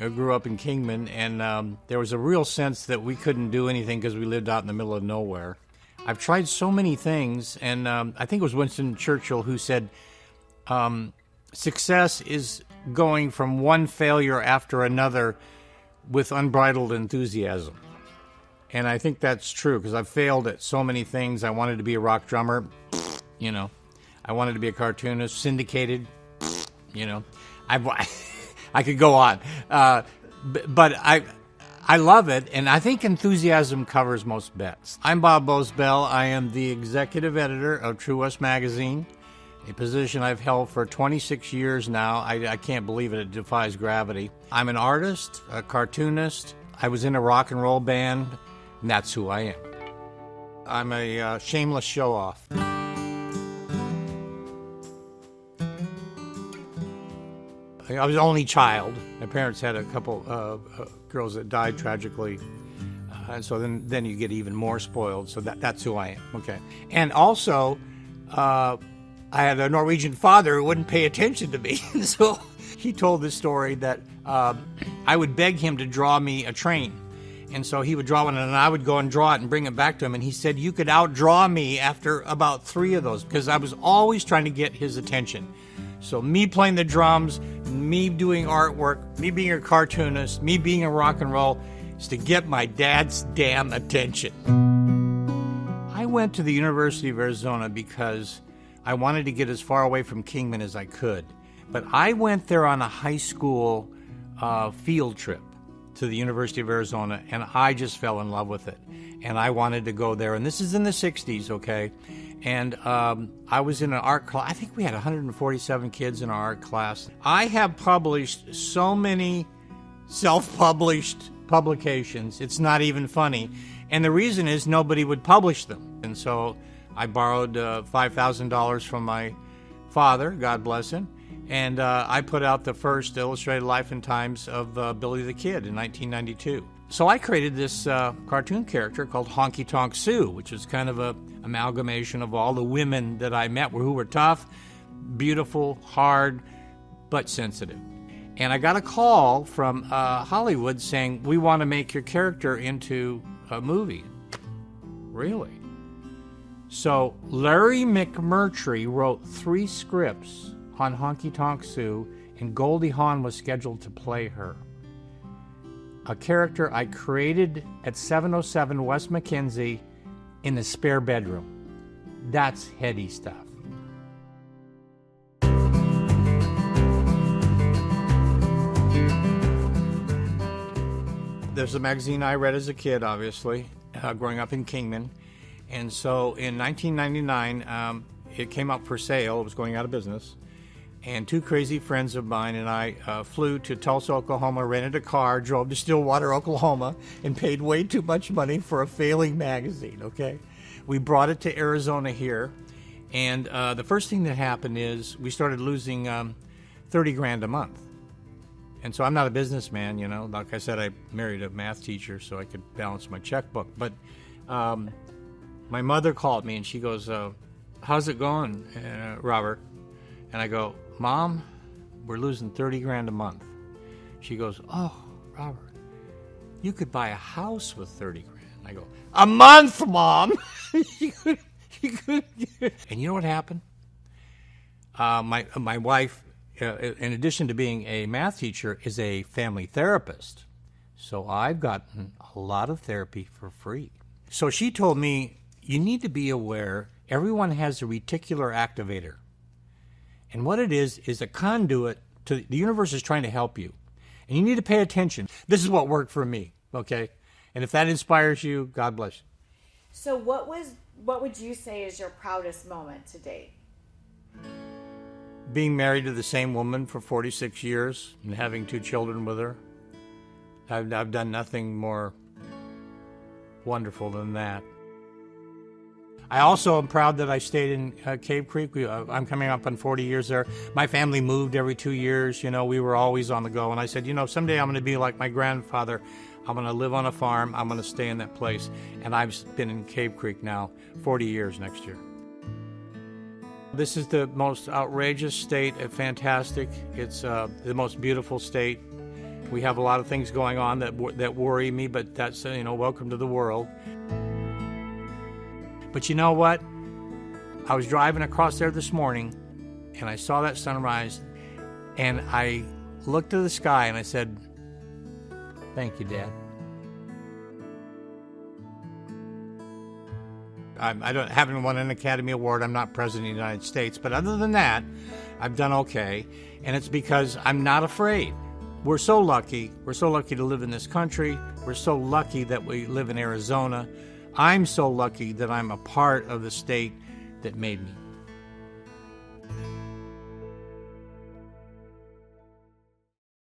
grew up in Kingman, and there was a real sense that we couldn't do anything because we lived out in the middle of nowhere. I've tried so many things, and I think it was Winston Churchill who said, success is going from one failure after another with unbridled enthusiasm. And I think that's true, because I've failed at so many things. I wanted to be a rock drummer, you know. I wanted to be a cartoonist, syndicated, you know. I could go on. But I love it, and I think enthusiasm covers most bets. I'm Bob Boze. I am the executive editor of True West Magazine, a position I've held for 26 years now. I can't believe it. It defies gravity. I'm an artist, a cartoonist. I was in a rock and roll band, and that's who I am. I'm a shameless show-off. I was the only child. My parents had a couple girls that died tragically, and so then you get even more spoiled. So that's who I am. Okay, and also I had a Norwegian father who wouldn't pay attention to me, so he told this story that I would beg him to draw me a train, and so he would draw one, and I would go and draw it and bring it back to him, and he said you could outdraw me after about 3 of those because I was always trying to get his attention. So me playing the drums, me doing artwork, me being a cartoonist, me being a rock and roll is to get my dad's damn attention. I went to the University of Arizona because I wanted to get as far away from Kingman as I could. But I went there on a high school field trip to the University of Arizona, and I just fell in love with it. And I wanted to go there. And this is in the 60s, okay? And I was in an art class. I think we had 147 kids in our art class. I have published so many self-published publications, it's not even funny. And the reason is nobody would publish them. And so I borrowed $5,000 from my father, God bless him, and I put out the first illustrated life and times of Billy the Kid in 1992. So I created this cartoon character called Honky Tonk Sue, which is kind of a amalgamation of all the women that I met who were tough, beautiful, hard, but sensitive. And I got a call from Hollywood saying, we want to make your character into a movie. Really? So Larry McMurtry wrote 3 scripts on Honky Tonk Sue, and Goldie Hawn was scheduled to play her. A character I created at 707 West McKenzie in the spare bedroom. That's heady stuff. There's a magazine I read as a kid, obviously, growing up in Kingman. And so in 1999, it came up for sale. It was going out of business. And 2 crazy friends of mine and I flew to Tulsa, Oklahoma, rented a car, drove to Stillwater, Oklahoma, and paid way too much money for a failing magazine, okay? We brought it to Arizona here, and the first thing that happened is we started losing $30,000 a month. And so I'm not a businessman, you know. Like I said, I married a math teacher so I could balance my checkbook. But my mother called me, and she goes, how's it going, Robert? And I go, Mom, we're losing $30,000 a month. She goes, oh, Robert, you could buy a house with $30,000. I go, a month, Mom. you could. And you know what happened? My wife, in addition to being a math teacher, is a family therapist. So I've gotten a lot of therapy for free. So she told me, you need to be aware everyone has a reticular activator. And what it is a conduit to the universe is trying to help you. And you need to pay attention. This is what worked for me, okay? And if that inspires you, God bless you. So what would you say is your proudest moment to date? Being married to the same woman for 46 years and having 2 children with her. I've done nothing more wonderful than that. I also am proud that I stayed in Cave Creek. I'm coming up on 40 years there. My family moved every 2 years. You know, we were always on the go. And I said, you know, someday I'm going to be like my grandfather. I'm going to live on a farm. I'm going to stay in that place. And I've been in Cave Creek now 40 years next year. This is the most outrageous state, fantastic. It's the most beautiful state. We have a lot of things going on that worry me, but that's, welcome to the world. But you know what? I was driving across there this morning, and I saw that sunrise, and I looked to the sky, and I said, thank you, Dad. I haven't won an Academy Award. I'm not President of the United States. But other than that, I've done okay. And it's because I'm not afraid. We're so lucky. We're so lucky to live in this country. We're so lucky that we live in Arizona. I'm so lucky that I'm a part of the state that made me.